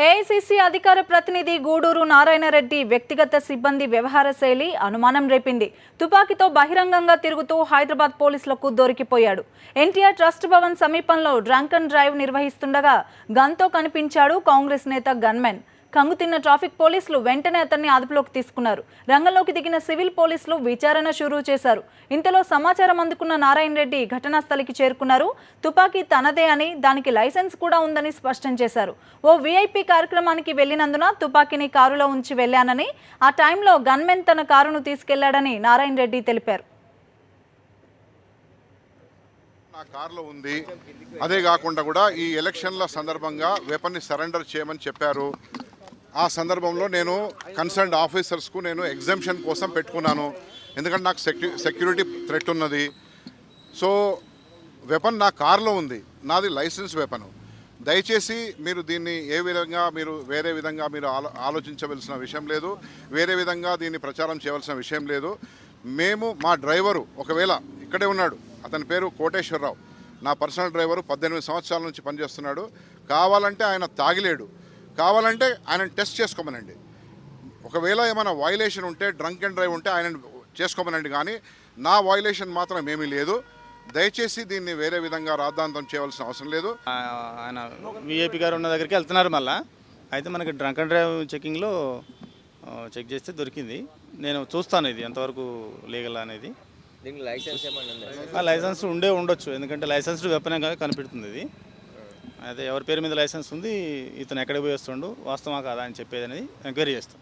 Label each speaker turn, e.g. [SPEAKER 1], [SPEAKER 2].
[SPEAKER 1] AICC అధికార ప్రతినిధి గూడూరు నారాయణరెడ్డి వ్యక్తిగత సిబ్బంది వ్యవహార శైలి అనుమానం రేపింది. తుపాకీతో బహిరంగంగా తిరుగుతూ హైదరాబాద్ పోలీసులకు దొరికిపోయాడు. ఎన్టీఆర్ ట్రస్ట్ భవన్ సమీపంలో డ్రంక్ అండ్ డ్రైవ్ నిర్వహిస్తుండగా గన్తో కనిపించాడు కాంగ్రెస్ నేత గన్మెన్. కంగుతిన్న ట్రాఫిక్ పోలీసులు వెంటనే అతన్ని అదుపులోకి తీసుకున్నారు. రంగంలోకి దిగిన సివిల్ పోలీసులు విచారణ షురూ చేశారు. ఇంతలో సమాచారం అందుకున్న నారాయణరెడ్డి ఘటనా స్థలికి చేరుకున్నారు. తుపాకీ తనదే అని, దానికి లైసెన్స్ కూడా ఉందని స్పష్టం చేశారు. ఓ వీఐపీ కార్యక్రమానికి వెళ్లినందున తుపాకీని కారులో ఉంచి వెళ్లానని, ఆ టైంలో గన్మెన్ తన కారును తీసుకెళ్లాడని నారాయణరెడ్డి తెలిపారు.
[SPEAKER 2] నా కార్లో ఉంది. అదే కాకుండా కూడా ఈ ఎలక్షన్ల సందర్భంగా వెపన్ని సరెండర్ చేయమని చెప్పారు. ఆ సందర్భంలో నేను కన్సర్న్డ్ ఆఫీసర్స్కు నేను ఎగ్జామ్షన్ కోసం పెట్టుకున్నాను. ఎందుకంటే నాకు సెక్యూరిటీ థ్రెట్ ఉన్నది. సో వెపన్ నా కార్లో ఉంది, నాది లైసెన్స్ వెపన్. దయచేసి మీరు దీన్ని మీరు వేరే విధంగా మీరు ఆలోచించవలసిన విషయం లేదు, వేరే విధంగా దీన్ని ప్రచారం చేయవలసిన విషయం లేదు. మేము మా డ్రైవరు ఒకవేళ ఇక్కడే ఉన్నాడు, అతని పేరు కోటేశ్వరరావు, నా పర్సనల్ డ్రైవరు, 18 సంవత్సరాల నుంచి పనిచేస్తున్నాడు. కావాలంటే ఆయన తాగిలేడు, కావాలంటే ఆయన టెస్ట్ చేసుకోమనండి. ఒకవేళ ఏమైనా వైలేషన్ ఉంటే, డ్రంక్ అండ్ డ్రైవ్ ఉంటే ఆయన చేసుకోమనండి, కానీ నా వైలేషన్ మాత్రం ఏమీ లేదు. దయచేసి దీన్ని వేరే విధంగా రాద్ధాంతం చేయవలసిన అవసరం లేదు.
[SPEAKER 3] ఆయన విఐపి గారు ఉన్న దగ్గరికి వెళ్తున్నారు. మళ్ళీ అయితే మనకి డ్రంక్ అండ్ డ్రైవ్ చెకింగ్లో చెక్ చేస్తే దొరికింది. నేను చూస్తాను ఇది ఎంతవరకు లీగల్ అనేది. లైసెన్స్ ఉండొచ్చు, ఎందుకంటే లైసెన్స్డ్ వెపన్ కనిపెడుతుంది ఇది. అయితే ఎవరి పేరు మీద లైసెన్స్ ఉంది, ఇతను ఎక్కడికి పోయి వస్తుండు, వాస్తవా కాదా అని చెప్పేది అనేది ఎంక్వైరీ చేస్తాం.